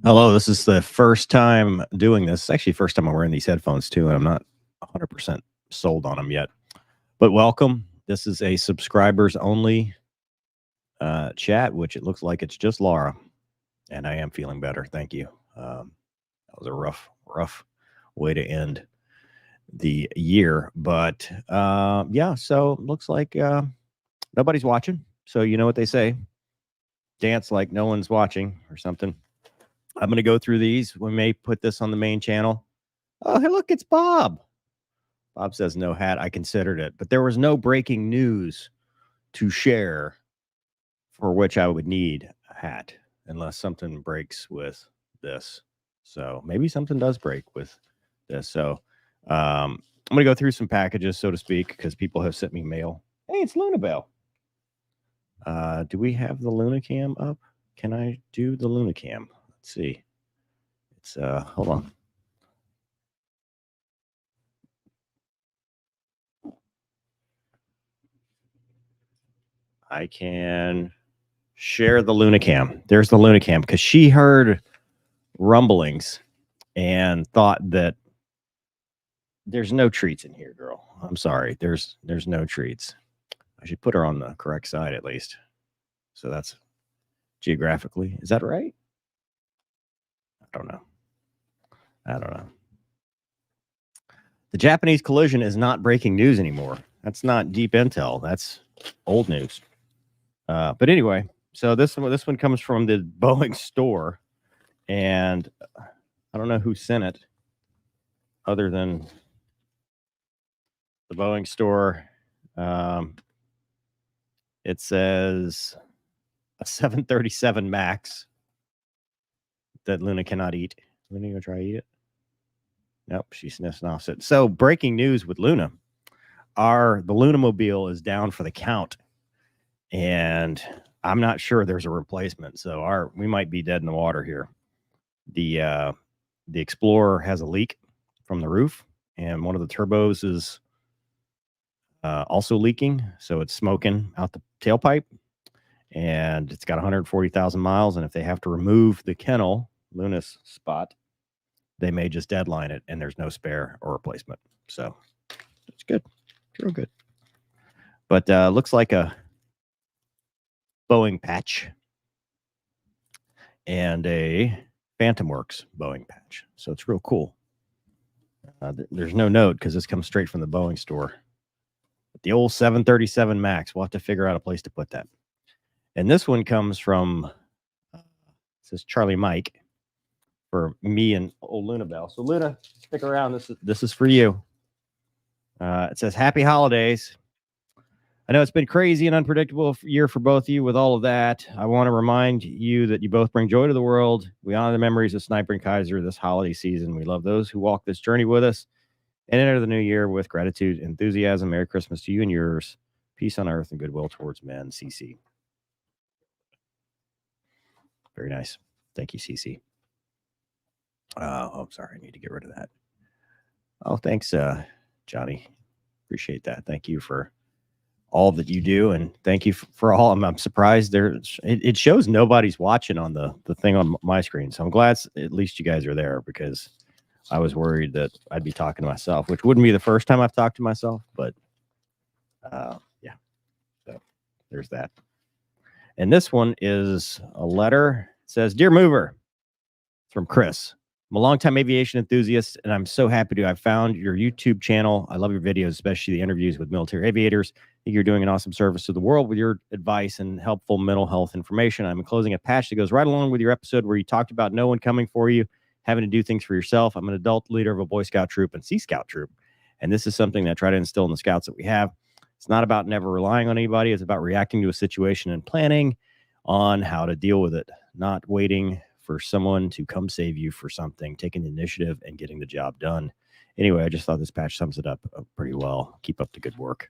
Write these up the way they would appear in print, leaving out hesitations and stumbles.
Hello, this is the first time doing this. It's actually the first time I'm wearing these headphones too, and I'm not 100% sold on them yet. But welcome. This is a subscribers only chat, which it looks like it's just Laura, and I am feeling better. Thank you. That was a rough way to end the year, but yeah. So looks like nobody's watching. So you know what they say: dance like no one's watching, or something. I'm going to go through these. We may put this on the main channel. Oh, hey, look, it's Bob. Bob says no hat. I considered it, but there was no breaking news to share for which I would need a hat unless something breaks with this. So maybe something does break with this. So I'm going to go through some packages, so to speak, because people have sent me mail. Hey, it's Lunabelle. Do we have the Lunacam up? Can I do the Lunacam? Let's see. It's hold on. I can share the Lunacam. There's the Lunacam because she heard rumblings and thought that there's no treats in here, girl. I'm sorry. There's no treats. I should put her on the correct side at least. So that's geographically. Is that right? I don't know. The Japanese collision is not breaking news anymore. That's not deep intel. That's old news. But anyway, so this one comes from the Boeing store, and I don't know who sent it, other than the Boeing store. It says a 737 Max that Luna cannot eat. Luna, you gonna try to eat it? Nope, she sniffs and offset. So breaking news with Luna. The Luna Mobile is down for the count, and I'm not sure there's a replacement. So we might be dead in the water here. The Explorer has a leak from the roof, and one of the turbos is also leaking, so it's smoking out the tailpipe, and it's got 140,000 miles. And if they have to remove the kennel, Luna's spot, they may just deadline it, and there's no spare or replacement. So it's good. It's real good. But looks like a Boeing patch and a Phantom Works Boeing patch. So it's real cool. There's no note because this comes straight from the Boeing store. But the old 737 Max, we'll have to figure out a place to put that. And this one comes from, it says Charlie Mike, for me and old Lunabelle. So Luna, stick around. This is for you. It says, happy holidays. I know it's been crazy and unpredictable year for both of you with all of that. I want to remind you that you both bring joy to the world. We honor the memories of Sniper and Kaiser this holiday season. We love those who walk this journey with us and enter the new year with gratitude, enthusiasm. Merry Christmas to you and yours. Peace on earth and goodwill towards men. CC. Very nice. Thank you, CC. Oh, I'm sorry. I need to get rid of that. Oh, thanks, Johnny. Appreciate that. Thank you for all that you do, and thank you for all. I'm surprised it shows nobody's watching on the thing on my screen, so I'm glad at least you guys are there, because I was worried that I'd be talking to myself, which wouldn't be the first time I've talked to myself, but yeah. So there's that. And this one is a letter. It says, "Dear Mover," from Chris. I'm a longtime aviation enthusiast, and I'm so happy I've found your YouTube channel. I love your videos, especially the interviews with military aviators. I think you're doing an awesome service to the world with your advice and helpful mental health information. I'm enclosing a patch that goes right along with your episode where you talked about no one coming for you, having to do things for yourself. I'm an adult leader of a Boy Scout troop and Sea Scout troop, and this is something that I try to instill in the scouts that we have. It's not about never relying on anybody. It's about reacting to a situation and planning on how to deal with it, not waiting for someone to come save you for something, taking the initiative and getting the job done. Anyway, I just thought this patch sums it up pretty well. Keep up the good work.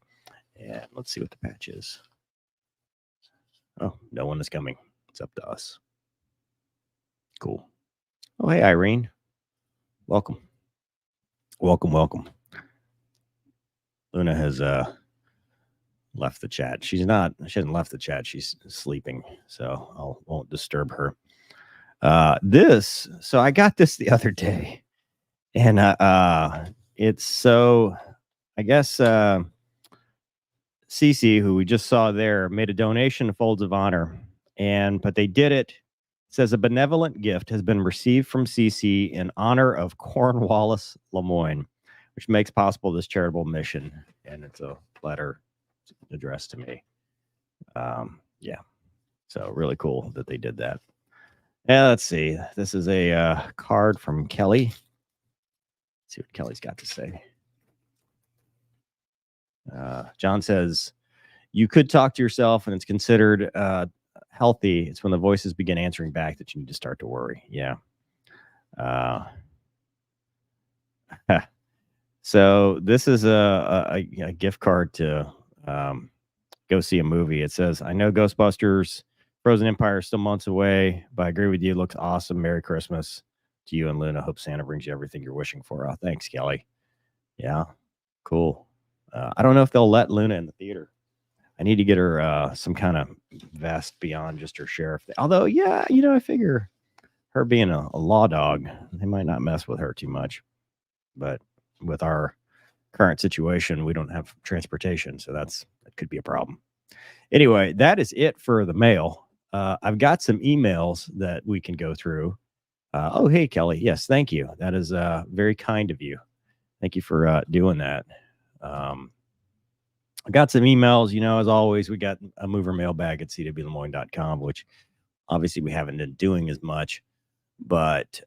And let's see what the patch is. Oh, no one is coming. It's up to us. Cool. Oh, hey, Irene. Welcome. Welcome. Luna has left the chat. She hasn't left the chat. She's sleeping, so I won't disturb her. So I got this the other day, and it's so I guess Cece, who we just saw there, made a donation to Folds of Honor, but they did it. Says a benevolent gift has been received from Cece in honor of Cornwallis Lemoyne, which makes possible this charitable mission, and it's a letter addressed to me. Yeah, so really cool that they did that. Yeah, let's see. This is a card from Kelly. Let's see what Kelly's got to say. John says, you could talk to yourself and it's considered healthy. It's when the voices begin answering back that you need to start to worry. Yeah. So this is a gift card to go see a movie. It says, I know Ghostbusters Frozen Empire is still months away, but I agree with you. It looks awesome. Merry Christmas to you and Luna. Hope Santa brings you everything you're wishing for. Oh, thanks, Kelly. Yeah, cool. I don't know if they'll let Luna in the theater. I need to get her some kind of vest beyond just her sheriff. Although, yeah, I figure her being a law dog, they might not mess with her too much. But with our current situation, we don't have transportation, so that could be a problem. Anyway, that is it for the mail. I've got some emails that we can go through. Oh, hey, Kelly. Yes, thank you. That is very kind of you. Thank you for doing that. I got some emails, as always. We got a mover mailbag at cwlemoyne.com, which obviously we haven't been doing as much, but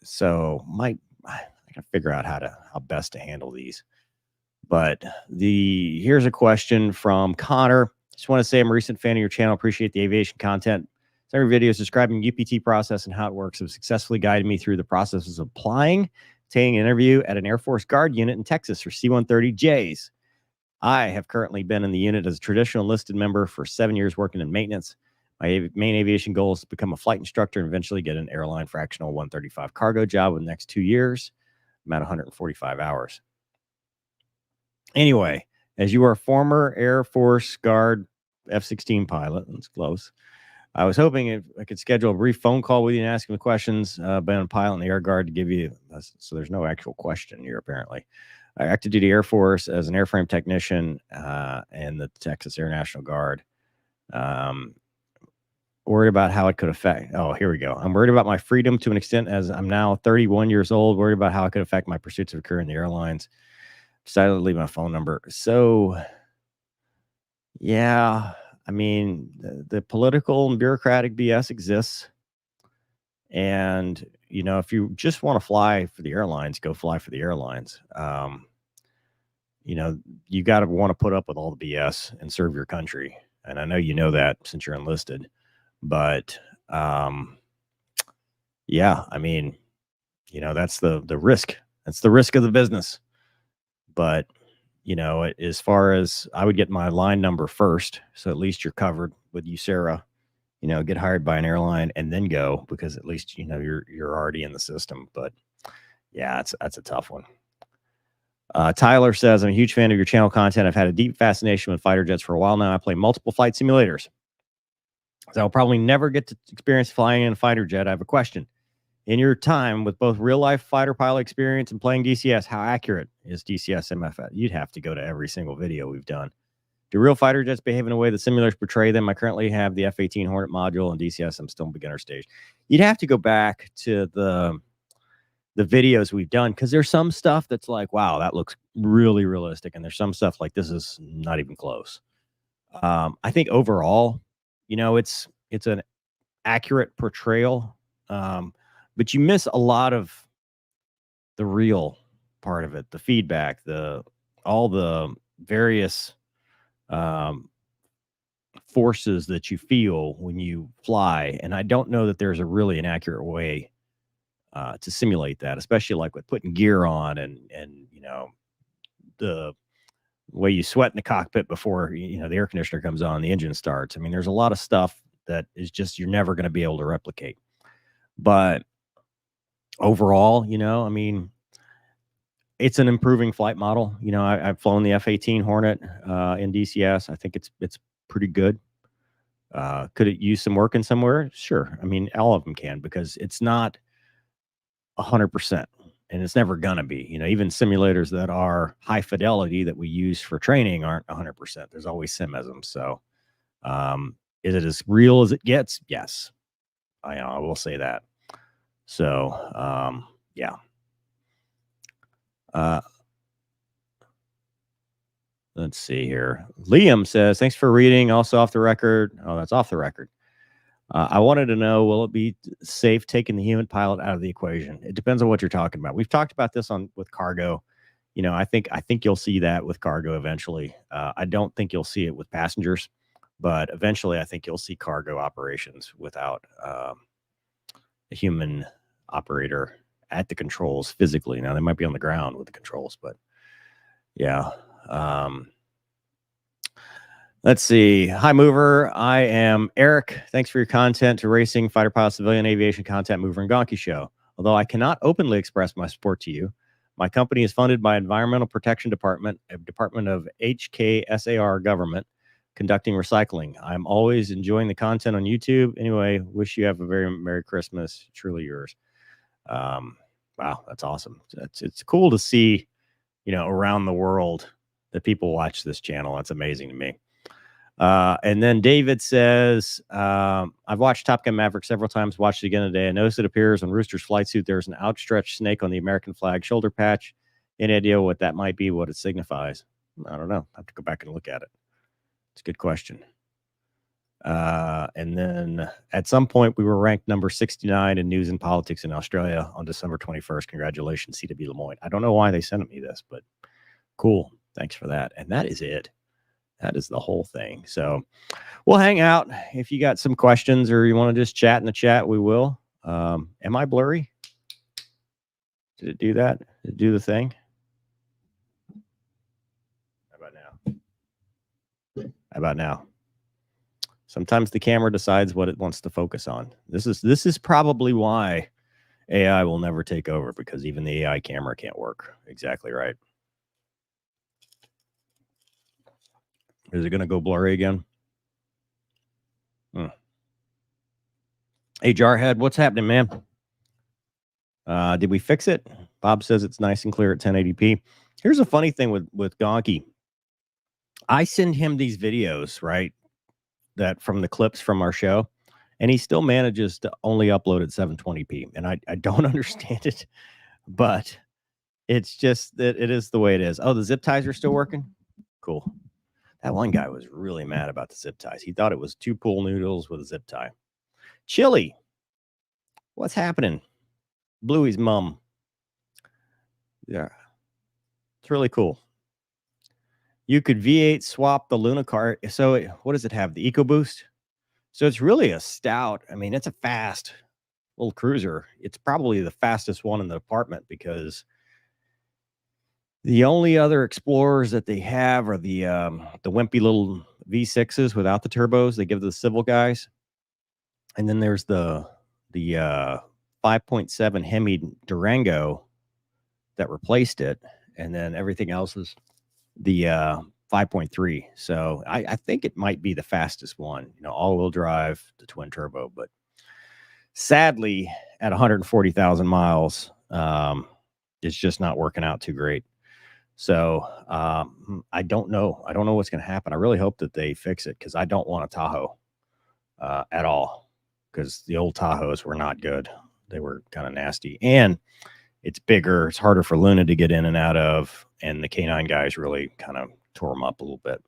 so I gotta figure out how best to handle these. But here's a question from Connor. Just want to say I'm a recent fan of your channel. Appreciate the aviation content. Every video is describing UPT process and how it works. Have successfully guided me through the processes of applying, obtaining an interview at an Air Force Guard unit in Texas for C-130Js. I have currently been in the unit as a traditional enlisted member for 7 years working in maintenance. My main aviation goal is to become a flight instructor and eventually get an airline fractional 135 cargo job in the next 2 years. I'm at 145 hours. Anyway, as you are a former Air Force Guard F-16 pilot, that's close. I was hoping if I could schedule a brief phone call with you and ask him the questions about a pilot in the Air Guard to give you. So there's no actual question here, apparently. I active duty Air Force as an airframe technician in the Texas Air National Guard. Worried about how it could affect. Oh, here we go. I'm worried about my freedom to an extent as I'm now 31 years old. Worried about how it could affect my pursuits of a career in the airlines. Decided to leave my phone number. So, yeah, I mean, the political and bureaucratic BS exists. And, if you just want to fly for the airlines, go fly for the airlines. You got to want to put up with all the BS and serve your country. And I know you know that since you're enlisted. But, yeah, I mean, that's the risk. That's the risk of the business. But, as far as I would get my line number first, so at least you're covered with USERA, get hired by an airline and then go, because at least, you're already in the system. But yeah, that's a tough one. Tyler says, I'm a huge fan of your channel content. I've had a deep fascination with fighter jets for a while now. I play multiple flight simulators. So I'll probably never get to experience flying in a fighter jet. I have a question. In your time with both real life fighter pilot experience and playing DCS, how accurate is DCS MFS? You'd have to go to every single video we've done. Do real fighter jets behave in a way that simulators portray them? I currently have the F-18 Hornet module and DCS. I'm still in beginner stage. You'd have to go back to the videos we've done, because there's some stuff that's like, wow, that looks really realistic. And there's some stuff like this is not even close. I think overall, it's an accurate portrayal. But you miss a lot of the real part of it, the feedback, all the various forces that you feel when you fly. And I don't know that there's really an accurate way to simulate that, especially like with putting gear on and the way you sweat in the cockpit before the air conditioner comes on, the engine starts. I mean, there's a lot of stuff that is just you're never going to be able to replicate. But overall, I mean, it's an improving flight model. I've flown the F-18 Hornet in DCS. I think it's pretty good. Could it use some work in somewhere? Sure. I mean, all of them can, because it's not 100%, and it's never going to be. Even simulators that are high fidelity that we use for training aren't 100%. There's always simisms. So, is it as real as it gets? Yes. I will say that. So, yeah. Let's see here. Liam says, thanks for reading. Also off the record. Oh, that's off the record. I wanted to know, will it be safe taking the human pilot out of the equation? It depends on what you're talking about. We've talked about this with cargo. I think you'll see that with cargo eventually. I don't think you'll see it with passengers, but eventually I think you'll see cargo operations without a human operator at the controls physically. Now, they might be on the ground with the controls, but yeah. Let's see. Hi, Mover. I am Eric. Thanks for your content to racing, fighter pilot, civilian aviation content, Mover and Gonky Show. Although I cannot openly express my support to you, my company is funded by Environmental Protection Department, a department of HKSAR government, conducting recycling. I'm always enjoying the content on YouTube. Anyway, wish you have a very Merry Christmas. Truly yours. Wow, that's awesome. It's cool to see, around the world that people watch this channel. That's amazing to me. And then David says, I've watched Top Gun Maverick several times, watched it again today. I noticed it appears on Rooster's flight suit. There's an outstretched snake on the American flag shoulder patch. Any idea what that might be, what it signifies? I don't know. I have to go back and look at it. It's a good question. And then at some point, we were ranked number 69 in news and politics in Australia on December 21st. Congratulations, CW Lemoyne. I don't know why they sent me this, but cool. Thanks for that. And that is it. That is the whole thing. So we'll hang out. If you got some questions or you want to just chat in the chat, we will. Am I blurry? Did it do that? Did it do the thing? How about now? Sometimes the camera decides what it wants to focus on. This is probably why AI will never take over, because even the AI camera can't work. Exactly right. Is it going to go blurry again? Hey, Jarhead, what's happening, man? Did we fix it? Bob says it's nice and clear at 1080p. Here's a funny thing with Gonky. I send him these videos, right, that from the clips from our show, and he still manages to only upload at 720p. And I don't understand it, but it's just that it is the way it is. Oh, the zip ties are still working? Cool. That one guy was really mad about the zip ties. He thought it was 2 pool noodles with a zip tie. Chili, what's happening? Bluey's mom. Yeah. It's really cool. You could V8 swap the Luna car. So what does it have? The EcoBoost? So it's really a stout. I mean, it's a fast little cruiser. It's probably the fastest one in the department, because the only other Explorers that they have are the wimpy little V6s without the turbos they give to the civil guys. And then there's the 5.7 Hemi Durango that replaced it. And then everything else is the 5.3. So I think it might be the fastest one, all-wheel drive, the twin turbo. But sadly, at 140,000 miles, it's just not working out too great. So I don't know. I don't know what's going to happen. I really hope that they fix it, because I don't want a Tahoe at all, because the old Tahoes were not good. They were kind of nasty. And it's bigger. It's harder for Luna to get in and out of. And the K9 guys really kind of tore them up a little bit.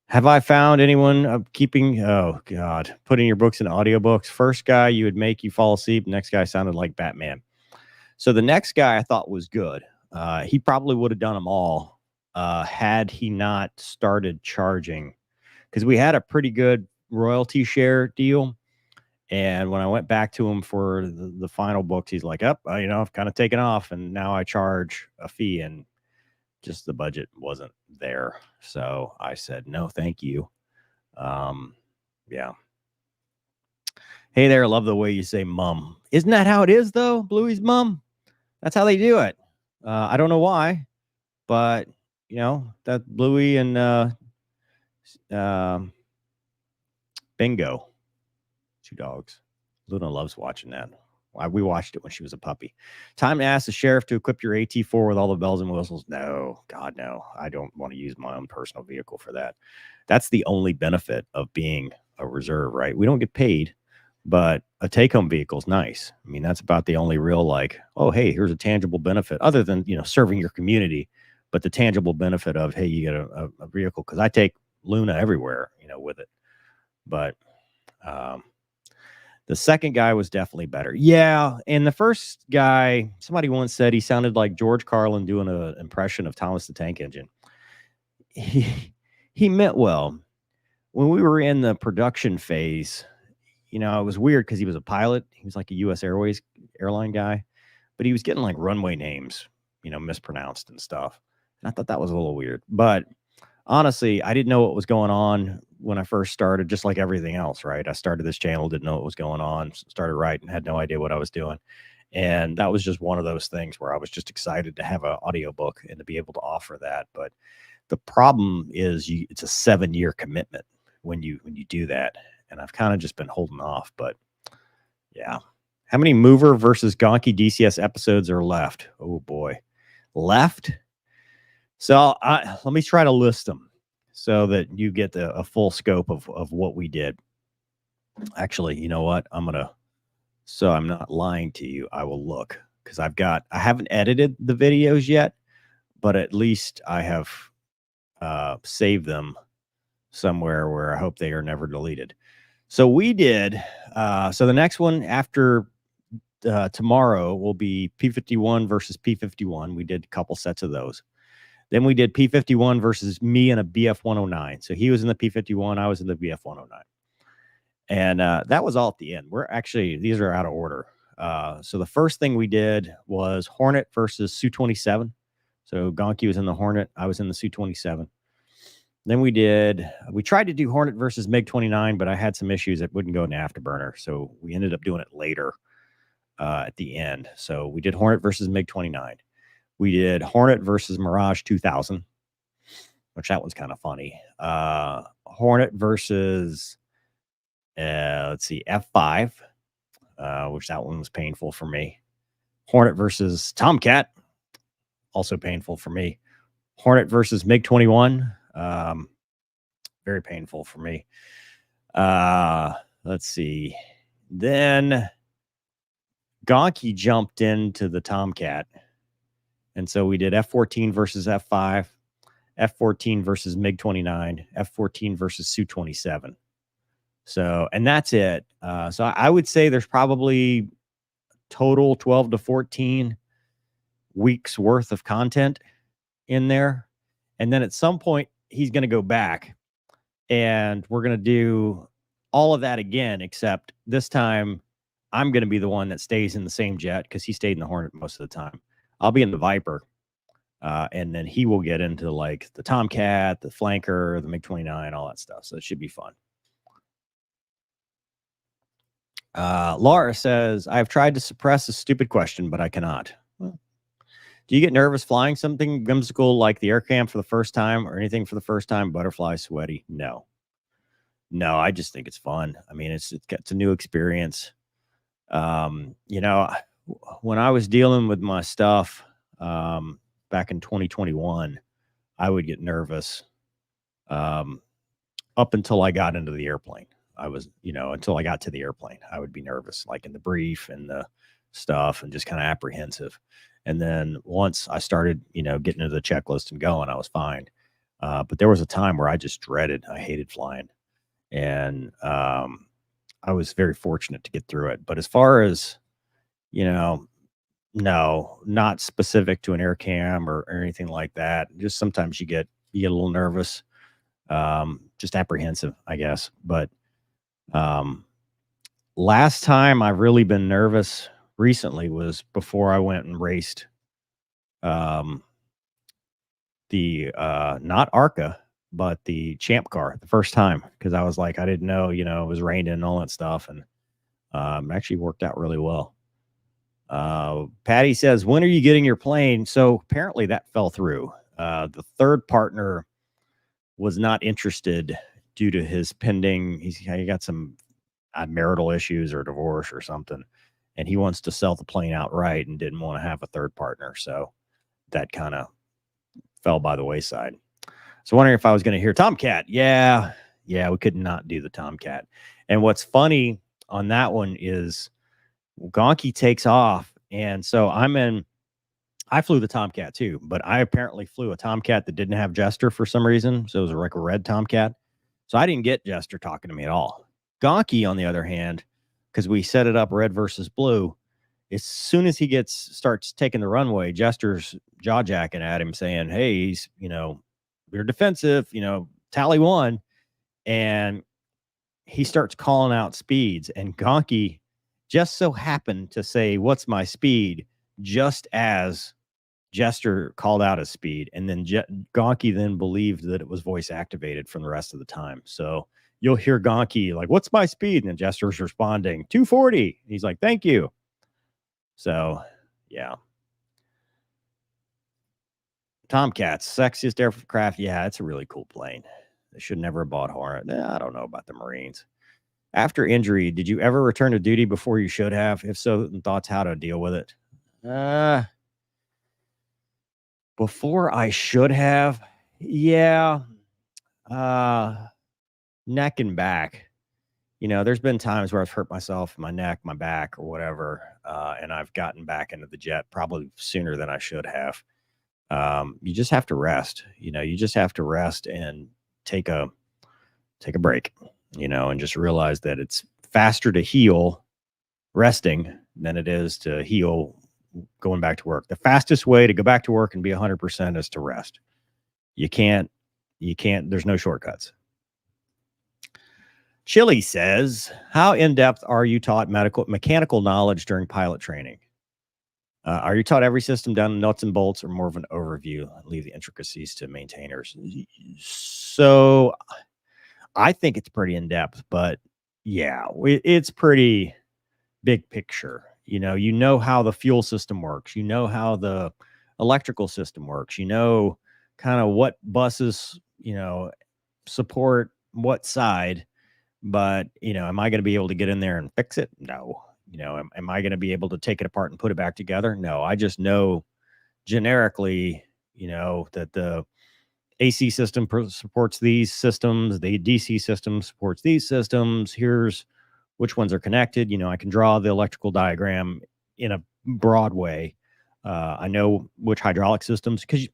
Have I found anyone putting your books in audiobooks? First guy, you would make you fall asleep. Next guy sounded like Batman. So the next guy I thought was good. He probably would have done them all had he not started charging, because we had a pretty good royalty share deal. And when I went back to him for the final books, he's like, I've kind of taken off, and now I charge a fee, and just the budget wasn't there. So I said, no, thank you. Yeah. Hey there. Love the way you say mum. Isn't that how it is, though? Bluey's mum. That's how they do it. I don't know why, but that Bluey and Bingo. 2 dogs. Luna loves watching that. We watched it when she was a puppy. Time to ask the sheriff to equip your AT4 with all the bells and whistles. No, God, no. I don't want to use my own personal vehicle for that. That's the only benefit of being a reserve, right? We don't get paid, but a take-home vehicle is nice. I mean, that's about the only real like, oh, hey, here's a tangible benefit other than, serving your community, but the tangible benefit of, hey, you get a vehicle. Because I take Luna everywhere, with it. But the second guy was definitely better. Yeah, and the first guy, somebody once said he sounded like George Carlin doing an impression of Thomas the Tank Engine. He meant well. When we were in the production phase, it was weird because he was a pilot. He was like a U.S. Airways airline guy, but he was getting like runway names, mispronounced and stuff. And I thought that was a little weird. But honestly, I didn't know what was going on when I first started, just like everything else, right? I started this channel, didn't know what was going on, started writing, had no idea what I was doing. And that was just one of those things where I was just excited to have an audiobook and to be able to offer that. But the problem is it's a 7-year commitment when you do that. And I've kind of just been holding off, but yeah. How many Mover versus Gonky DCS episodes are left? Oh boy. Left? So let me try to list them so that you get a full scope of what we did. Actually, you know what? So I'm not lying to you. I will look because I haven't edited the videos yet, but at least I have saved them somewhere where I hope they are never deleted. So we did. So the next one after tomorrow will be P51 versus P51. We did a couple sets of those. Then we did P51 versus me and a BF109. So he was in the P51, I was in the BF109. And that was all at the end. These are out of order. So the first thing we did was Hornet versus Su-27. So Gonky was in the Hornet, I was in the Su-27. Then we tried to do Hornet versus MiG-29, but I had some issues that wouldn't go in the afterburner. So we ended up doing it later at the end. So we did Hornet versus MiG-29. We did Hornet versus Mirage 2000, which that one's kind of funny. Hornet versus, F5, which that one was painful for me. Hornet versus Tomcat, also painful for me. Hornet versus MiG-21, very painful for me. Let's see. Then Gonky jumped into the Tomcat. And so we did F-14 versus F5, F-14 versus MiG-29, F-14 versus Su-27. So, and that's it. So I would say there's probably total 12 to 14 weeks worth of content in there. And then at some point, he's going to go back and we're going to do all of that again, except this time I'm going to be the one that stays in the same jet because he stayed in the Hornet most of the time. I'll be in the Viper, and then he will get into like the Tomcat, the Flanker, the MiG-29, all that stuff. So it should be fun. Laura says, I've tried to suppress a stupid question, but I cannot. Well, do you get nervous flying something whimsical like the air cam for the first time or anything for the first time? Butterfly, sweaty? No, I just think it's fun. I mean, it's a new experience. When I was dealing with my stuff back in 2021, I would get nervous up until I got into the airplane. I was, until I got to the airplane, I would be nervous, like in the brief and the stuff and just kind of apprehensive. And then once I started, getting into the checklist and going, I was fine. But there was a time where I just I hated flying. And I was very fortunate to get through it. But as far as, no, not specific to an air cam or anything like that. Just sometimes you get a little nervous, just apprehensive, I guess. But last time I've really been nervous recently was before I went and raced the not ARCA, but the Champ car the first time, because I was like, I didn't know, it was raining and all that stuff, and it actually worked out really well. Patty says, when are you getting your plane? So apparently that fell through. The third partner was not interested due to his pending, he got some marital issues or divorce or something, and he wants to sell the plane outright and didn't want to have a third partner. So that kind of fell by the wayside. So wondering if I was going to hear Tomcat. Yeah, we could not do the Tomcat. And what's funny on that one is Gonky takes off, and so I flew the Tomcat too, but I apparently flew a Tomcat that didn't have Jester for some reason. So it was like a red Tomcat. So I didn't get Jester talking to me at all. Gonky, on the other hand, because we set it up red versus blue, as soon as he starts taking the runway, Jester's jaw jacking at him saying, hey, he's, you're defensive, tally one. And he starts calling out speeds, and Gonky just so happened to say, what's my speed? Just as Jester called out his speed, and then Gonky then believed that it was voice activated from the rest of the time. So you'll hear Gonky like, what's my speed? And then Jester's responding 240. He's like, thank you. So yeah. Tomcats, sexiest aircraft. Yeah, it's a really cool plane. They should never have bought Hornet. I don't know about the Marines. After injury, did you ever return to duty before you should have? If so, thoughts how to deal with it? Before I should have, yeah. Neck and back. There's been times where I've hurt myself, my neck, my back, or whatever, and I've gotten back into the jet probably sooner than I should have. You just have to rest. You just have to rest and take a break. And just realize that it's faster to heal resting than it is to heal going back to work. The fastest way to go back to work and be 100% is to rest. You can't, there's no shortcuts. Chili says, how in-depth are you taught mechanical knowledge during pilot training? Are you taught every system down to nuts and bolts, or more of an overview? Leave the intricacies to maintainers. So I think it's pretty in-depth, but yeah, it's pretty big picture. You know how the fuel system works. You know how the electrical system works. Kind of what buses, support what side. But, am I going to be able to get in there and fix it? No. Am I going to be able to take it apart and put it back together? No. I just know generically, that the AC system supports these systems. The DC system supports these systems. Here's which ones are connected. I can draw the electrical diagram in a broad way. I know which hydraulic systems, because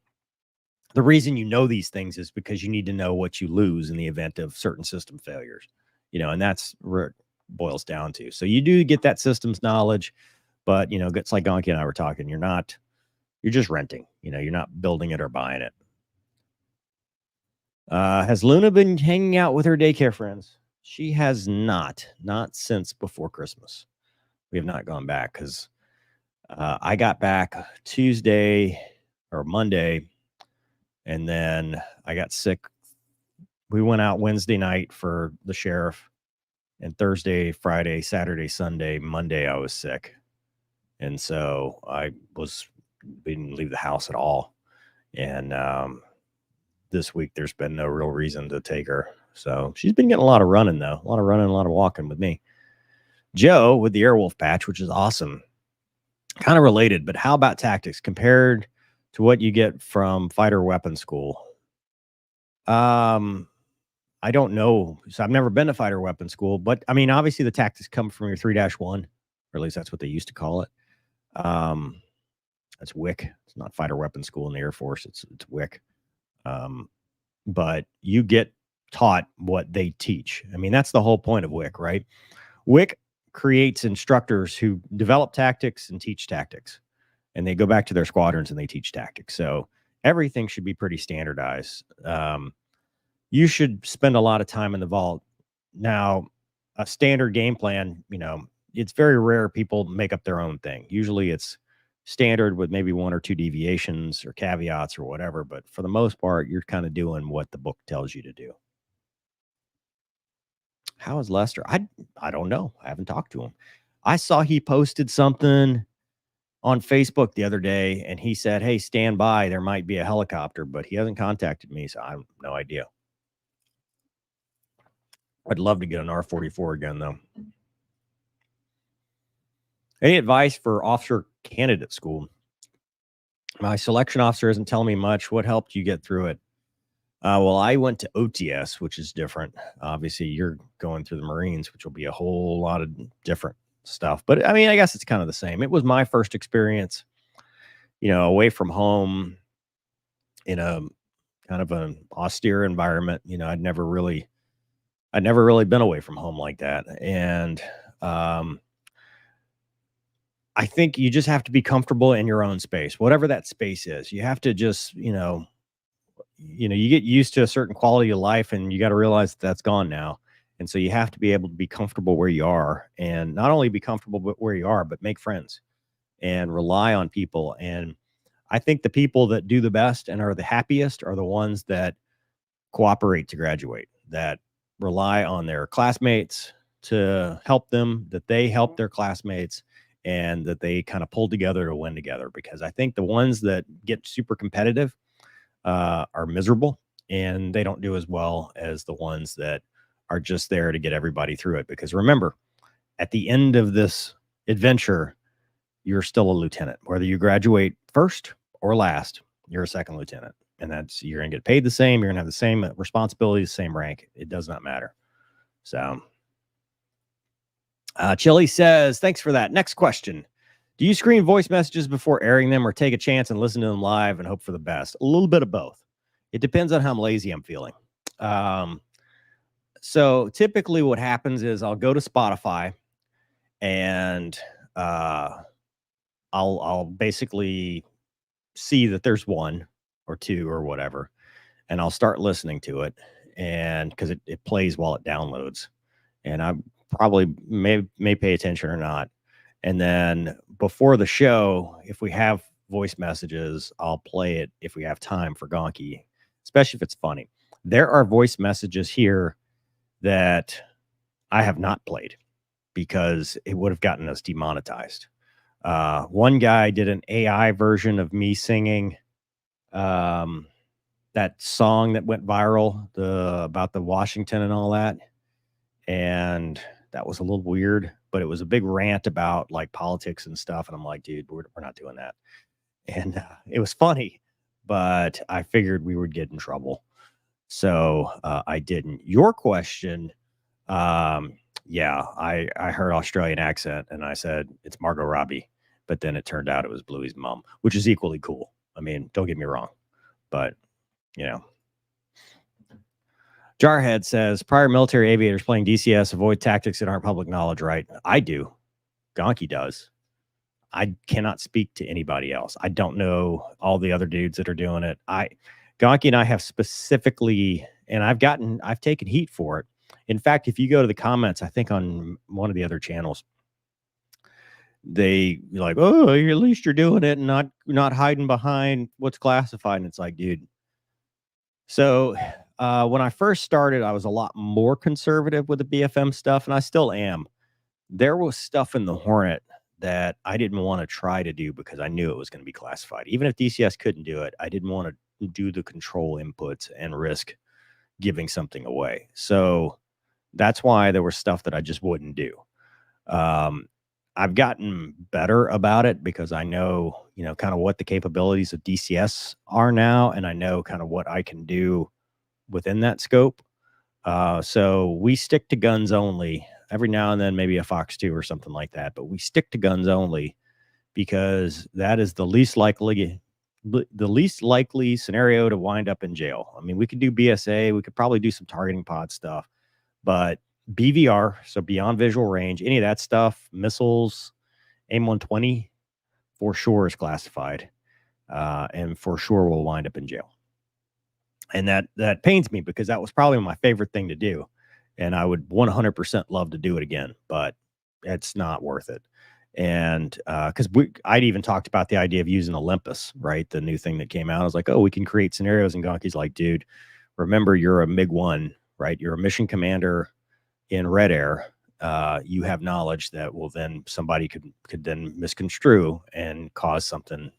the reason these things is because you need to know what you lose in the event of certain system failures, and that's where it boils down to. So you do get that systems knowledge, but, it's like Gonky and I were talking, you're just renting, you're not building it or buying it. Has Luna been hanging out with her daycare friends? She has not since before Christmas. We have not gone back because I got back Tuesday or Monday, and then I got sick. We went out Wednesday night for the sheriff, and Thursday, Friday, Saturday, Sunday, Monday, I was sick. And so we didn't leave the house at all. And this week, there's been no real reason to take her. So she's been getting a lot of running, though. A lot of running, a lot of walking with me. Joe with the Airwolf patch, which is awesome. Kind of related, but how about tactics compared to what you get from fighter weapon school? I don't know. So I've never been to fighter weapon school, but I mean, obviously the tactics come from your 3-1, or at least that's what they used to call it. That's WIC. It's not fighter weapon school in the Air Force. It's WIC. But you get taught what they teach. I mean, that's the whole point of WIC, right? WIC creates instructors who develop tactics and teach tactics, and they go back to their squadrons and they teach tactics. So everything should be pretty standardized. You should spend a lot of time in the vault. Now, a standard game plan, it's very rare people make up their own thing. Usually it's standard with maybe one or two deviations or caveats or whatever. But for the most part, you're kind of doing what the book tells you to do. How is Lester? I don't know. I haven't talked to him. I saw he posted something on Facebook the other day, and he said, hey, stand by. There might be a helicopter, but he hasn't contacted me, so I have no idea. I'd love to get an R44 again, though. Any advice for officer candidate school? My selection officer isn't telling me much. What helped you get through it? Well, I went to OTS, which is different. Obviously, you're going through the Marines, which will be a whole lot of different stuff. But I mean, I guess it's kind of the same. It was my first experience, away from home in a kind of an austere environment. I'd never really been away from home like that. And I think you just have to be comfortable in your own space, whatever that space is. You have to just, you get used to a certain quality of life, and you got to realize that that's gone now. And so you have to be able to be comfortable where you are, and not only be comfortable where you are, but make friends and rely on people. And I think the people that do the best and are the happiest are the ones that cooperate to graduate, that rely on their classmates to help them, that they help their classmates, and that they kind of pull together to win together. Because I think the ones that get super competitive are miserable, and they don't do as well as the ones that are just there to get everybody through it. Because remember, at the end of this adventure, you're still a lieutenant. Whether you graduate first or last, you're a second lieutenant. And you're going to get paid the same. You're going to have the same responsibilities, same rank. It does not matter. So, Chili says, thanks for that. Next question. Do you screen voice messages before airing them, or take a chance and listen to them live and hope for the best? A little bit of both. It depends on how lazy I'm feeling. So typically what happens is I'll go to Spotify, and I'll basically see that there's one or two or whatever, and I'll start listening to it, and because it plays while it downloads, and I probably may pay attention or not. And then before the show, if we have voice messages, I'll play it if we have time for Gonky, especially if it's funny. There are voice messages here that I have not played because it would have gotten us demonetized. One guy did an AI version of me singing that song that went viral, about the Washington and all that. And that was a little weird, but it was a big rant about like politics and stuff. And I'm like, dude, we're not doing that. And it was funny, but I figured we would get in trouble. So I didn't. Your question, yeah, I heard Australian accent and I said, it's Margot Robbie. But then it turned out it was Bluey's mom, which is equally cool. I mean, don't get me wrong, but Jarhead says, prior military aviators playing DCS avoid tactics that aren't public knowledge, right? I do. Gonky does. I cannot speak to anybody else. I don't know all the other dudes that are doing it. Gonky and I have specifically, and I've taken heat for it. In fact, if you go to the comments, I think on one of the other channels, they like, oh, at least you're doing it and not hiding behind what's classified. And it's like, dude. So when I first started, I was a lot more conservative with the BFM stuff, and I still am. There was stuff in the Hornet that I didn't want to try to do because I knew it was going to be classified. Even if DCS couldn't do it, I didn't want to do the control inputs and risk giving something away. So that's why there was stuff that I just wouldn't do. I've gotten better about it because I know, kind of what the capabilities of DCS are now, and I know kind of what I can do within that scope. So we stick to guns only. Every now and then, maybe a Fox 2 or something like that, but we stick to guns only because that is the least likely scenario to wind up in jail. I mean, we could do BSA, we could probably do some targeting pod stuff, but BVR, so beyond visual range, any of that stuff, missiles, AIM-120, for sure is classified, and for sure will wind up in jail. And that pains me because that was probably my favorite thing to do. And I would 100% love to do it again, but it's not worth it. And because I'd even talked about the idea of using Olympus, right? The new thing that came out. I was like, oh, we can create scenarios. And Gonky's like, dude, remember, you're a MiG-1, right? You're a mission commander in Red Air. You have knowledge that will then somebody could then misconstrue and cause something,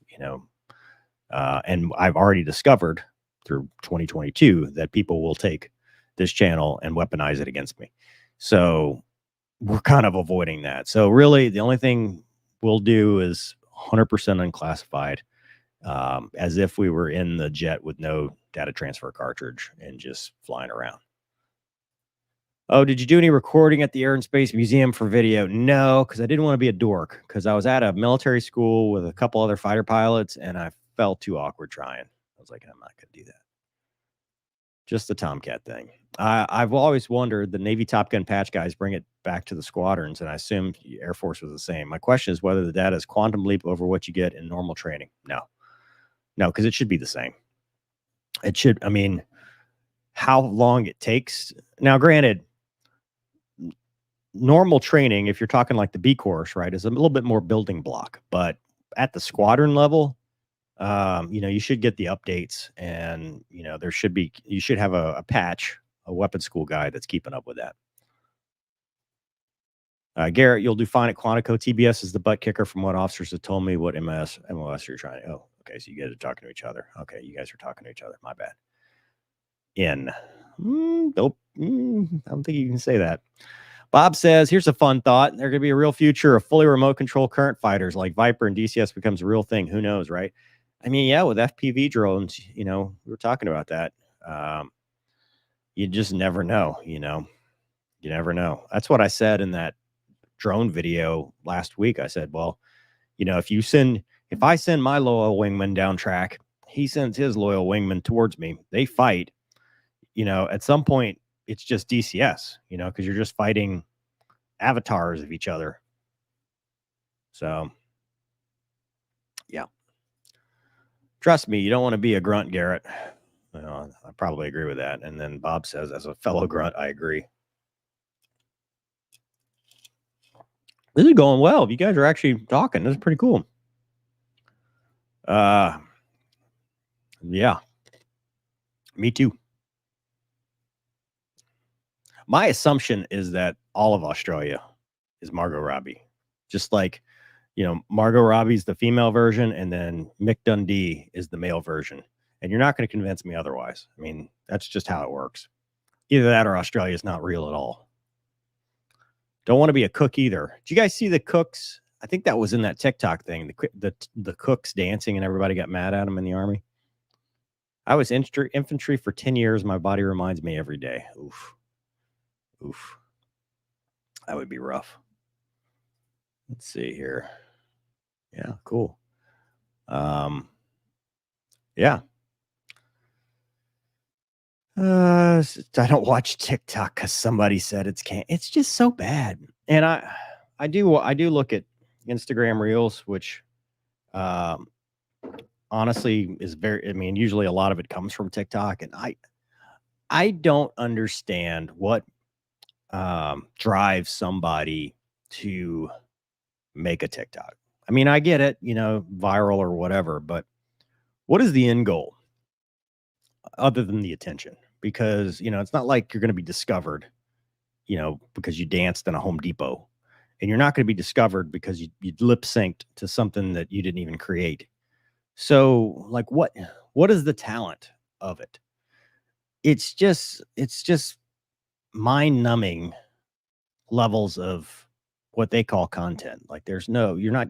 and I've already discovered through 2022 that people will take this channel and weaponize it against me. So we're kind of avoiding that. So really, the only thing we'll do is 100% unclassified, as if we were in the jet with no data transfer cartridge and just flying around. Oh, did you do any recording at the Air and Space Museum for video? No, because I didn't want to be a dork, because I was at a military school with a couple other fighter pilots, and I felt too awkward trying. I was like, I'm not going to do that. Just the Tomcat thing. I've always wondered, the Navy Top Gun patch guys bring it back to the squadrons, and I assume the Air Force was the same. My question is whether the data is quantum leap over what you get in normal training. No, because it should be the same. It should. I mean, how long it takes. Now, granted, normal training, if you're talking like the B course, right, is a little bit more building block, but at the squadron level, you should get the updates, and you should have a patch, a weapon school guy that's keeping up with that. Garrett, you'll do fine at Quantico. TBS is the butt kicker from what officers have told me. What MOS you're trying to? Oh, okay. So you guys are talking to each other. Okay, you guys are talking to each other. My bad. Nope. I don't think you can say that. Bob says, here's a fun thought. There's going to be a real future of fully remote control current fighters like Viper and DCS becomes a real thing. Who knows, right? I mean, yeah, with FPV drones, we were talking about that. You just never know, You never know. That's what I said in that drone video last week. I said, well, if I send my loyal wingman down track, he sends his loyal wingman towards me. They fight, at some point it's just DCS, because you're just fighting avatars of each other. So, yeah. Trust me, you don't want to be a grunt, Garrett. I probably agree with that. And then Bob says, as a fellow grunt, I agree. This is going well. You guys are actually talking. This is pretty cool. Yeah. Me too. My assumption is that all of Australia is Margot Robbie. Just like, Margot Robbie's the female version, and then Mick Dundee is the male version. And you're not going to convince me otherwise. I mean, that's just how it works. Either that or Australia is not real at all. Don't want to be a cook either. Did you guys see the cooks? I think that was in that TikTok thing. The cooks dancing and everybody got mad at them in the Army. I was infantry for 10 years. My body reminds me every day. Oof. That would be rough. Let's see here. Yeah, cool. Yeah. I don't watch TikTok because somebody said it's just so bad. And I do look at Instagram Reels, which honestly is usually a lot of it comes from TikTok, and I don't understand what drives somebody to make a TikTok. I mean, I get it, viral or whatever, but what is the end goal other than the attention? Because, it's not like you're going to be discovered, because you danced in a Home Depot, and you're not going to be discovered because you lip synced to something that you didn't even create. So, like, what is the talent of it? It's just mind numbing levels of what they call content. Like, you're not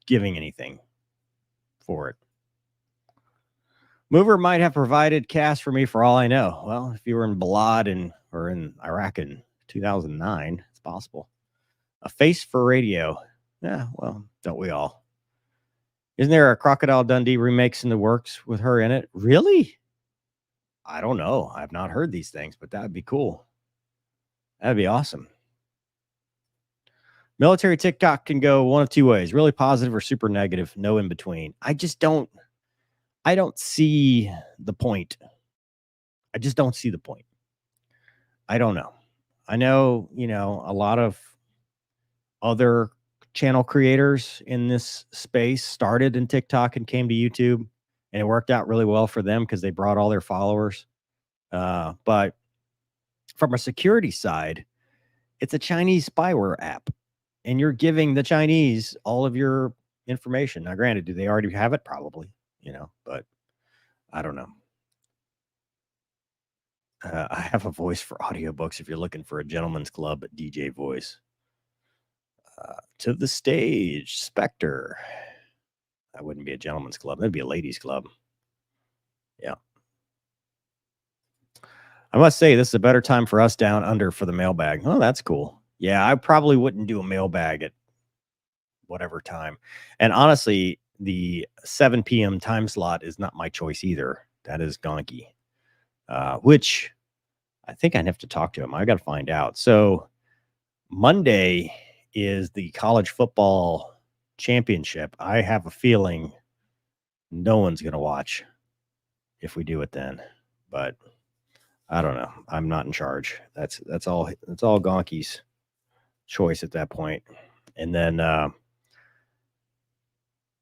giving anything for it. Mover might have provided cast for me for all I know. Well, if you were in Balad or in Iraq in 2009, it's possible. A face for radio. Yeah, well, don't we all? Isn't there a Crocodile Dundee remakes in the works with her in it? Really? I don't know. I've not heard these things, but that would be cool. That'd be awesome. Military TikTok can go one of two ways: really positive or super negative, no in between. I don't see the point. I just don't see the point. I don't know. I know, a lot of other channel creators in this space started in TikTok and came to YouTube, and it worked out really well for them because they brought all their followers. But from a security side, it's a Chinese spyware app, and you're giving the Chinese all of your information. Now, granted, do they already have it? Probably, but I don't know. I have a voice for audiobooks if you're looking for a gentleman's club DJ voice. To the stage, Spectre. That wouldn't be a gentleman's club. That'd be a ladies' club. Yeah. I must say, this is a better time for us down under for the mailbag. Oh, that's cool. Yeah, I probably wouldn't do a mailbag at whatever time. And honestly, the 7 p.m. time slot is not my choice either. That is Gonky, which I think I'd have to talk to him. I got to find out. So Monday is the college football championship. I have a feeling no one's going to watch if we do it then, but I don't know. I'm not in charge. That's all Gonky's choice at that point. And then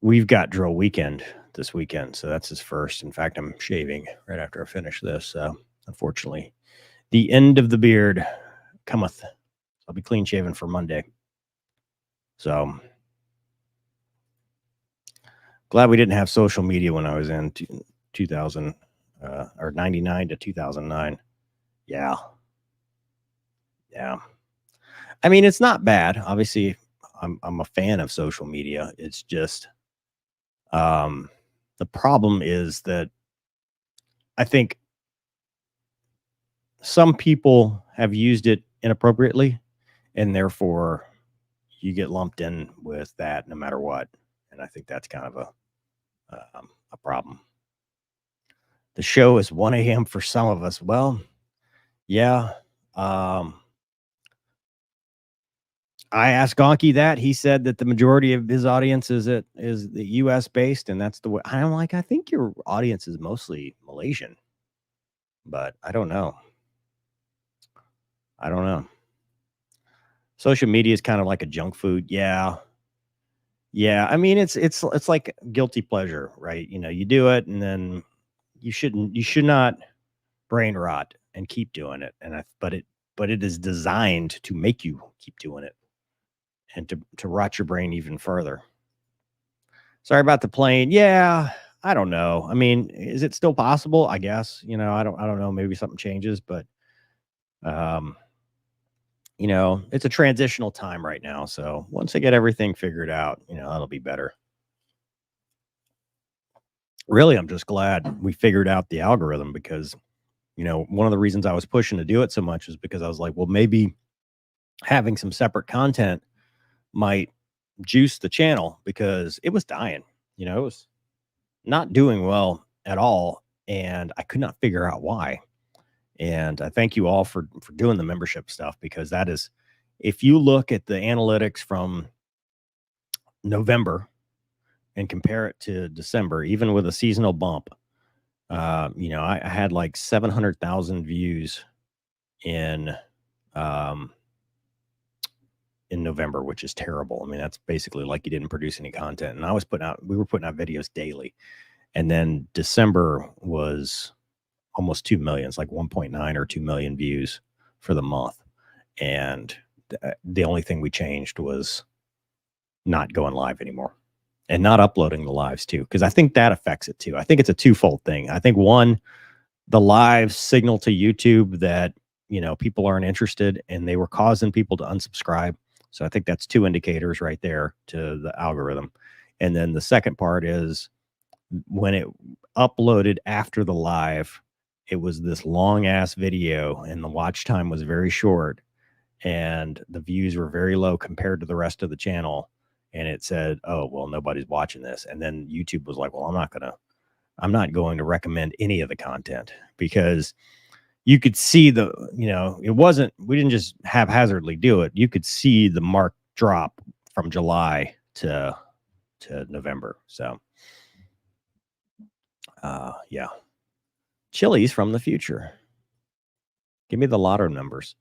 we've got drill weekend this weekend, so that's his first. In fact, I'm shaving right after I finish this. Unfortunately, the end of the beard cometh. I'll be clean shaven for Monday. So glad we didn't have social media when I was in 2000 or 99 to 2009. Yeah. I mean, it's not bad. Obviously, I'm a fan of social media. It's just the problem is that I think some people have used it inappropriately, and therefore you get lumped in with that no matter what. And I think that's kind of a problem. The show is 1 a.m. for some of us. Well, yeah. I asked Gonky that. He said that the majority of his audience is the U.S. based, and that's the way. I'm like, I think your audience is mostly Malaysian, but I don't know. Social media is kind of like a junk food. Yeah. I mean, it's like guilty pleasure, right? You know, you do it, and then you should not brain rot and keep doing it. But it is designed to make you keep doing it and to rot your brain even further. Sorry about the plane. Yeah, I don't know. I mean, is it still possible? I guess, you know, I don't know. Maybe something changes, but you know, it's a transitional time right now. So once I get everything figured out, you know, that'll be better. Really, I'm just glad we figured out the algorithm because, you know, one of the reasons I was pushing to do it so much is because I was like, well, maybe having some separate content might juice the channel because it was dying. You know, it was not doing well at all, and I could not figure out why. And I thank you all for doing the membership stuff because that is, if you look at the analytics from November and compare it to December, even with a seasonal bump, you know, I had like 700,000 views in November, which is terrible. I mean, that's basically like you didn't produce any content. And we were putting out videos daily. And then December was almost 2 million. It's like 1.9 or 2 million views for the month. And the only thing we changed was not going live anymore and not uploading the lives too. Cause I think that affects it too. I think it's a twofold thing. I think one, the live signal to YouTube that, you know, people aren't interested and they were causing people to unsubscribe. So I think that's two indicators right there to the algorithm. And then the second part is when it uploaded after the live, it was this long ass video and the watch time was very short and the views were very low compared to the rest of the channel. And it said, oh, well, nobody's watching this. And then YouTube was like, well, I'm not going to recommend any of the content because you could see we didn't just haphazardly do it. You could see the mark drop from July to November. So, yeah. Chili's from the future. Give me the lotto numbers.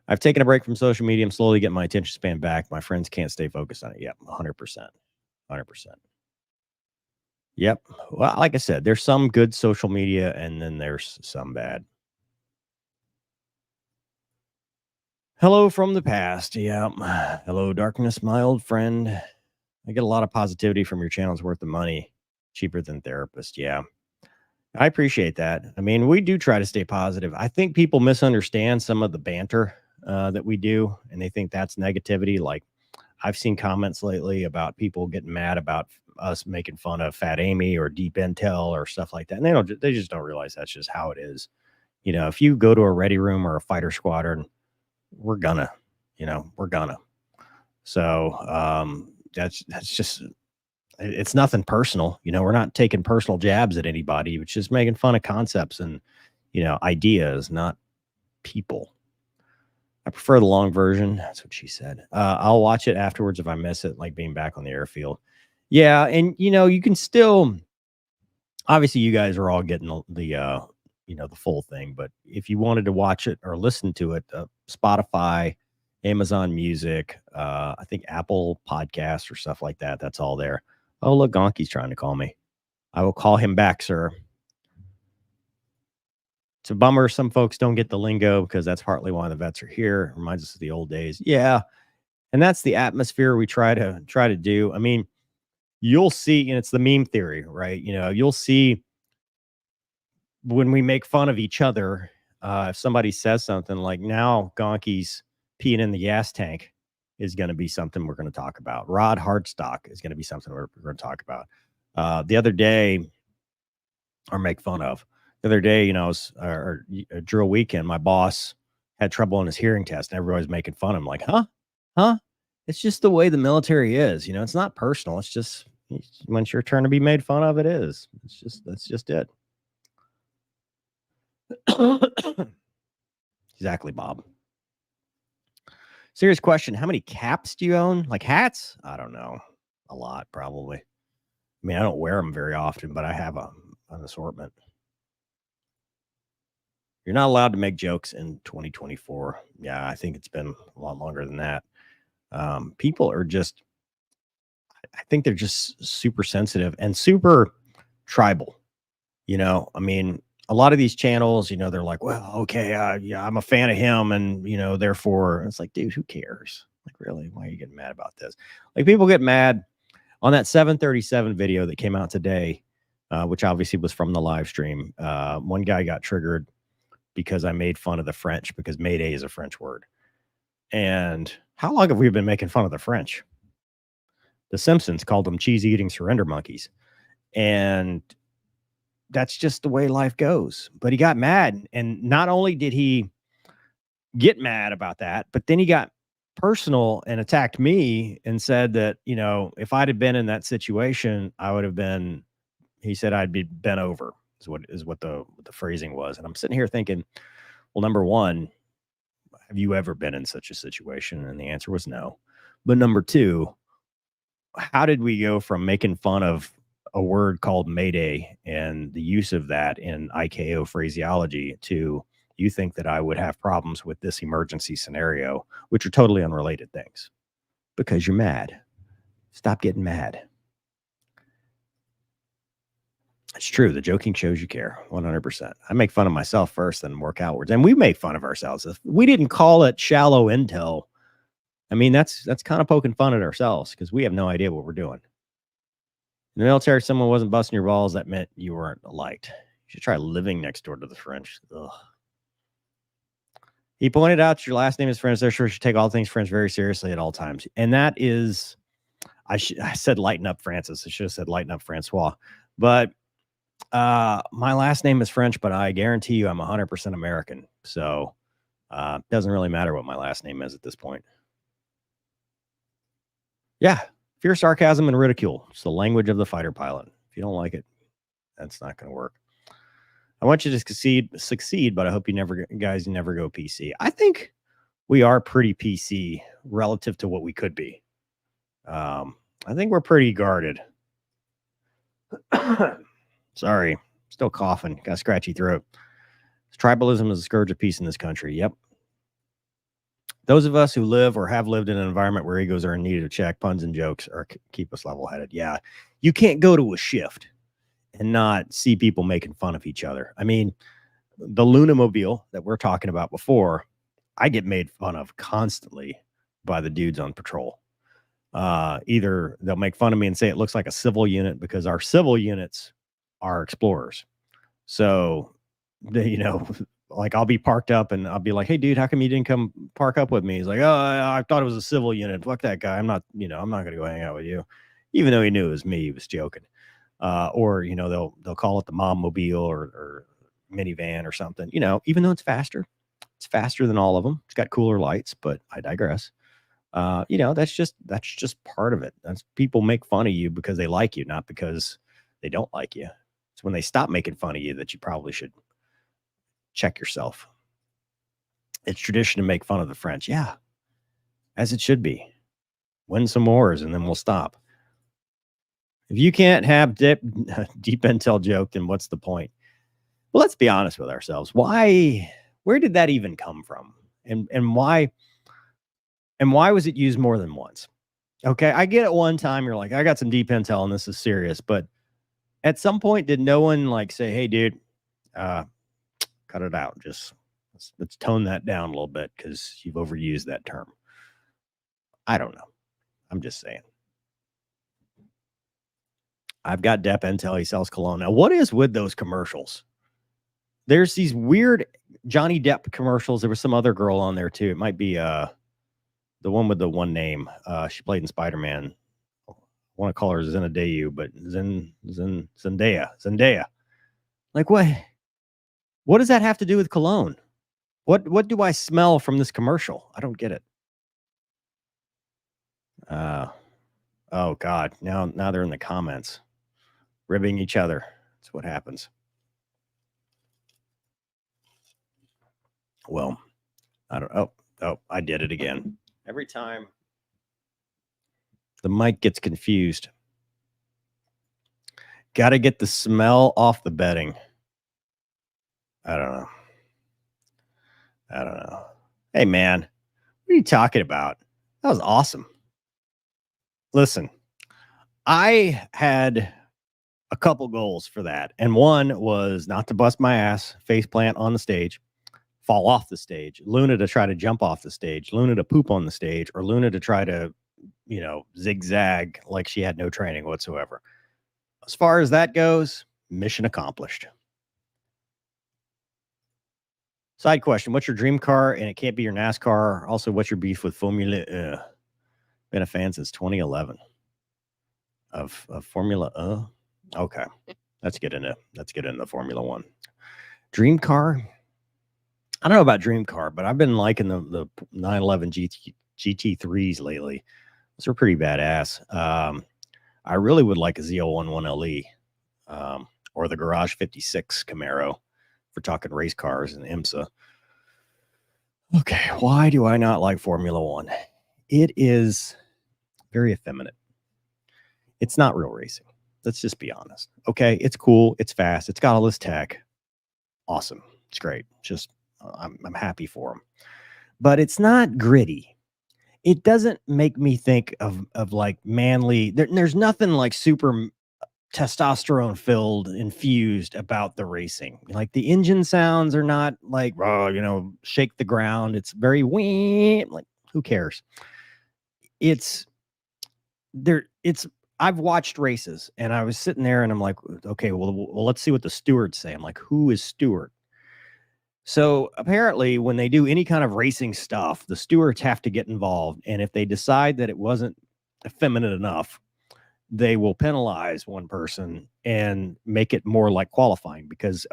I've taken a break from social media. I'm slowly getting my attention span back. My friends can't stay focused on it. Yep, 100%. 100%. Yep. Well, like I said, there's some good social media and then there's some bad. Hello from the past. Yeah. Hello, darkness, my old friend. I get a lot of positivity from your channel's worth of money. Cheaper than therapist. Yeah. I appreciate that. I mean, we do try to stay positive. I think people misunderstand some of the banter that we do, and they think that's negativity. Like I've seen comments lately about people getting mad about us making fun of Fat Amy or Deep Intel or stuff like that, and they just don't realize that's just how it is. If you go to a ready room or a fighter squadron, we're gonna, we're gonna. So that's just it's nothing personal. We're not taking personal jabs at anybody. It's just making fun of concepts and ideas, not people. I prefer the long version. That's what she said. I'll watch it afterwards if I miss it, like being back on the airfield. Yeah, and you can still obviously you guys are all getting the full thing, but if you wanted to watch it or listen to it, Spotify, Amazon Music, I think Apple Podcasts or stuff like that, that's all there. Oh, look, Gonki's trying to call me. I will call him back, sir. It's a bummer some folks don't get the lingo because that's partly why the vets are here. It reminds us of the old days. Yeah, and that's the atmosphere we try to do. I mean, you'll see, and it's the meme theory, right? You'll see when we make fun of each other, if somebody says something like now Gonki's peeing in the gas tank is going to be something we're going to talk about. Rod Hardstock is going to be something we're going to talk about. The other day, or make fun of. The other day, I was drill weekend. My boss had trouble in his hearing test, and everybody was making fun of him. Like, huh? It's just the way the military is. It's not personal. It's just when it's your turn to be made fun of, it is. That's just it. Exactly, Bob. Serious question. How many caps do you own? Like hats? I don't know. A lot, probably. I mean, I don't wear them very often, but I have an assortment. You're not allowed to make jokes in 2024. Yeah, I think it's been a lot longer than that. People are just, I think they're just super sensitive and super tribal. I mean, a lot of these channels, they're like, well, okay, yeah, I'm a fan of him. And, therefore, it's like, dude, who cares? Like, really? Why are you getting mad about this? Like, people get mad on that 737 video that came out today, which obviously was from the live stream. One guy got triggered because I made fun of the French because Mayday is a French word. And how long have we been making fun of the French? The Simpsons called them cheese-eating surrender monkeys. And that's just the way life goes. But he got mad. And not only did he get mad about that, but then he got personal and attacked me and said that, if I'd have been in that situation, I would have been, he said I'd be bent over is what the phrasing was. And I'm sitting here thinking, well, number one, have you ever been in such a situation? And the answer was no. But number two, how did we go from making fun of a word called Mayday and the use of that in IKO phraseology to you think that I would have problems with this emergency scenario, which are totally unrelated things? Because you're mad. Stop getting mad. It's true. The joking shows you care. 100%. I make fun of myself first, then work outwards. And we make fun of ourselves. If we didn't call it shallow intel, I mean, that's kind of poking fun at ourselves because we have no idea what we're doing. In the military, if someone wasn't busting your balls, that meant you weren't liked. You should try living next door to the French. Ugh. He pointed out your last name is French. Therefore, you should take all things French very seriously at all times. And that is, I said lighten up Francis. I should have said lighten up Francois. But my last name is French, but I guarantee you I'm 100% American. So it doesn't really matter what my last name is at this point. Yeah. Fear, sarcasm, and ridicule. It's the language of the fighter pilot. If you don't like it, that's not going to work. I want you to succeed, but I hope you guys never go PC. I think we are pretty PC relative to what we could be. I think we're pretty guarded. Sorry, still coughing. Got a scratchy throat. Tribalism is a scourge of peace in this country. Yep. Those of us who live or have lived in an environment where egos are in need of check, puns and jokes or keep us level-headed. Yeah, you can't go to a shift and not see people making fun of each other. I mean, the Lunamobile that we're talking about before, I get made fun of constantly by the dudes on patrol. Either they'll make fun of me and say it looks like a civil unit because our civil units are explorers. So, like I'll be parked up and I'll be like, "Hey, dude, how come you didn't come park up with me?" He's like, "Oh, I thought it was a civil unit. Fuck that guy. I'm not going to go hang out with you," even though he knew it was me. He was joking. Or they'll call it the mom mobile or minivan or something. Even though it's faster than all of them. It's got cooler lights, but I digress. That's just part of it. That's people make fun of you because they like you, not because they don't like you. It's when they stop making fun of you that you probably should check yourself. It's tradition to make fun of the French. Yeah, as it should be. Win some wars and then we'll stop. If you can't have deep intel joke, then what's the point? Well, let's be honest with ourselves. Where did that even come from? And why was it used more than once? Okay, I get it one time you're like, I got some deep intel and this is serious, but at some point did no one like say, "Hey dude, cut it out. Just let's tone that down a little bit because you've overused that term." I don't know. I'm just saying. I've got Depp Intel. He sells cologne. Now, what is with those commercials? There's these weird Johnny Depp commercials. There was some other girl on there too. It might be the one with the one name. She played in Spider-Man. I want to call her Zendaya, but Zendaya. Like what? What does that have to do with cologne? What do I smell from this commercial? I don't get it. Oh God. Now they're in the comments. Ribbing each other. That's what happens. Well, I don't I did it again. Every time the mic gets confused. Got to get the smell off the bedding. I don't know. Hey man, what are you talking about? That was awesome. Listen, I had a couple goals for that. And one was not to bust my ass, face plant on the stage, fall off the stage, Luna to try to jump off the stage, Luna to poop on the stage, or Luna to try to, zigzag like she had no training whatsoever. As far as that goes, mission accomplished. Side question: what's your dream car? And it can't be your NASCAR. Also, what's your beef with Formula? Been a fan since 2011 of Formula. Okay, let's get into Formula One. Dream car. I don't know about dream car, but I've been liking the 911 GT3s lately. Those are pretty badass. I really would like a Z011LE or the Garage 56 Camaro for talking race cars and IMSA. Okay, why do I not like Formula One? It is very effeminate. It's not real racing. Let's just be honest. Okay, it's cool. It's fast. It's got all this tech. Awesome. It's great. Just I'm happy for them. But it's not gritty. It doesn't make me think of like manly. There's nothing like super testosterone filled, infused about the racing. Like the engine sounds are not like, shake the ground. It's very wee. Like, who cares? It's there. I've watched races and I was sitting there and I'm like, okay, well, let's see what the stewards say. I'm like, who is Stewart? So apparently when they do any kind of racing stuff, the stewards have to get involved. And if they decide that it wasn't effeminate enough, they will penalize one person and make it more like qualifying, because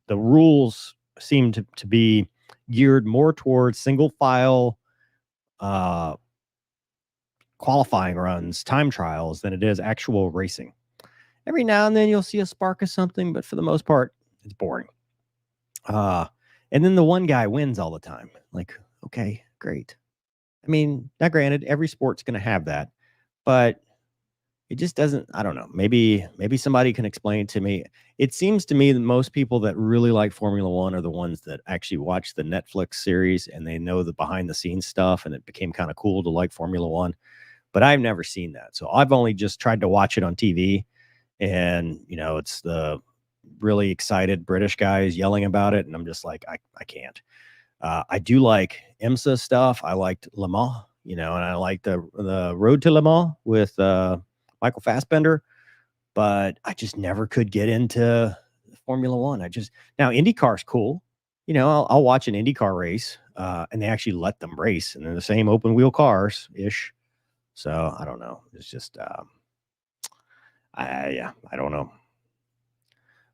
the rules seem to be geared more towards single file qualifying runs, time trials, than it is actual racing. Every now and then you'll see a spark of something, but for the most part, it's boring. And then the one guy wins all the time. Like, okay, great. I mean, now granted, every sport's going to have that, but it just doesn't. I don't know. Maybe somebody can explain to me. It seems to me that most people that really like Formula One are the ones that actually watch the Netflix series and they know the behind the scenes stuff, and it became kind of cool to like Formula One. But I've never seen that. So I've only just tried to watch it on TV, and it's the really excited British guys yelling about it, and I'm just like, I can't. I do like IMSA stuff. I liked Le Mans, and I like the Road to Le Mans with Michael Fassbender, but I just never could get into Formula One. Now IndyCar's cool. I'll watch an IndyCar race, and they actually let them race, and they're the same open wheel cars ish. So I don't know. It's just, I don't know.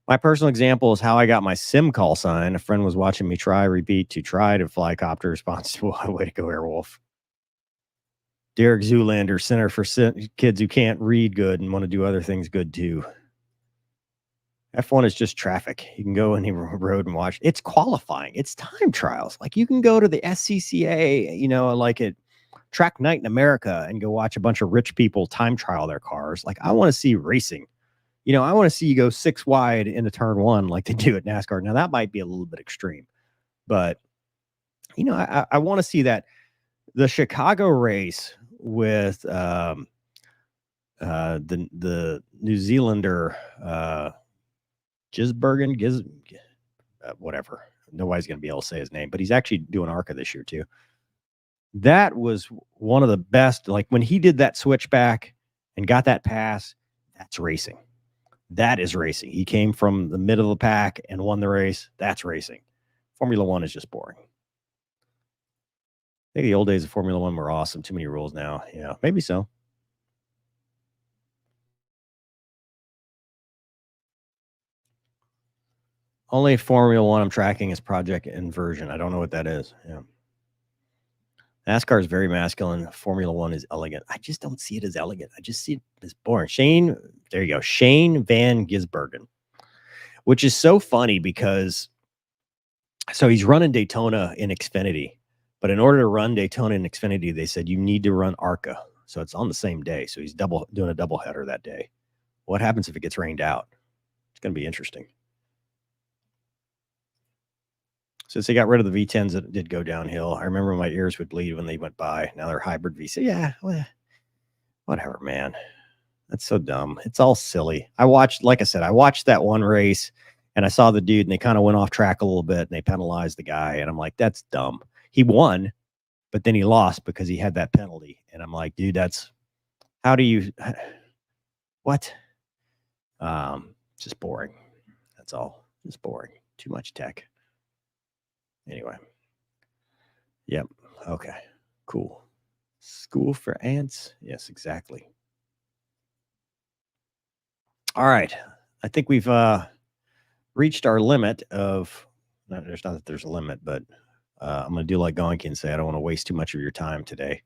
My personal example is how I got my sim call sign. A friend was watching me try to fly copter responsible. Way to go, Airwolf. Derek Zoolander, Center for Kids Who Can't Read Good and Want to Do Other Things Good Too. F1 is just traffic. You can go any road and watch. It's qualifying. It's time trials. Like you can go to the SCCA, like at Track Night in America and go watch a bunch of rich people time trial their cars. Like I want to see racing. I want to see you go 6 wide into turn 1 like they do at NASCAR. Now that might be a little bit extreme, but I want to see that. The Chicago race with the New Zealander Gisbergen, whatever. Nobody's going to be able to say his name, but he's actually doing ARCA this year too. That was one of the best. Like when he did that switchback and got that pass, that's racing. That is racing. He came from the middle of the pack and won the race. That's racing. Formula One is just boring. I think the old days of Formula One were awesome. Too many rules now. Yeah, maybe so. Only Formula One I'm tracking is Project Inversion. I don't know what that is. Yeah. NASCAR is very masculine. Formula One is elegant. I just don't see it as elegant. I just see it as boring. There you go. Shane Van Gisbergen, which is so funny because he's running Daytona in Xfinity, but in order to run Daytona in Xfinity, they said you need to run ARCA. So it's on the same day. So he's doing a double header that day. What happens if it gets rained out? It's going to be interesting. Since they got rid of the V10s, it did go downhill. I remember my ears would bleed when they went by. Now they're hybrid V6. Yeah, well, whatever, man. That's so dumb. It's all silly. I watched that one race, and I saw the dude, and they kind of went off track a little bit, and they penalized the guy, and I'm like, that's dumb. He won, but then he lost because he had that penalty, and I'm like, dude, how do you, what? Just boring. That's all. Just boring. Too much tech. Anyway. Yep. Okay. Cool. School for ants. Yes, exactly. All right. I think we've reached our limit of. Not that there's a limit, but I'm going to do like Gonki and say I don't want to waste too much of your time today.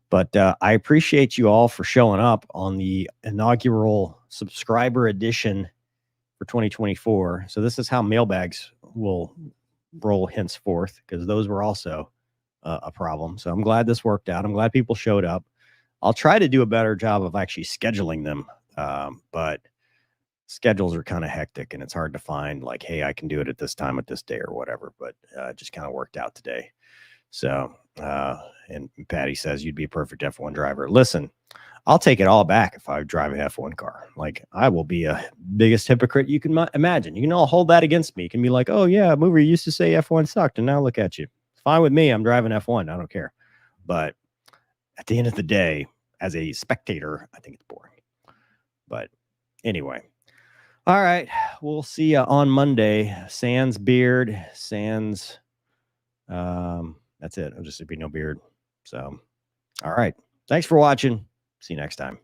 But I appreciate you all for showing up on the inaugural subscriber edition for 2024. So this is how mailbags will roll henceforth, because those were also a problem. So I'm glad this worked out. I'm glad people showed up. I'll try to do a better job of actually scheduling them, but schedules are kind of hectic and it's hard to find like, hey, I can do it at this time at this day or whatever, but it just kind of worked out today. So and Patty says you'd be a perfect F1 driver. Listen, I'll take it all back if I drive an F1 car. Like I will be a biggest hypocrite you can imagine. You can all hold that against me. You can be like, oh yeah, Mover used to say F1 sucked, and now look at you. It's fine with me. I'm driving F1. I don't care. But at the end of the day, as a spectator, I think it's boring. But anyway, all right, we'll see you on Monday. Sans beard, sans. That's it. It'll just be no beard. So, all right. Thanks for watching. See you next time.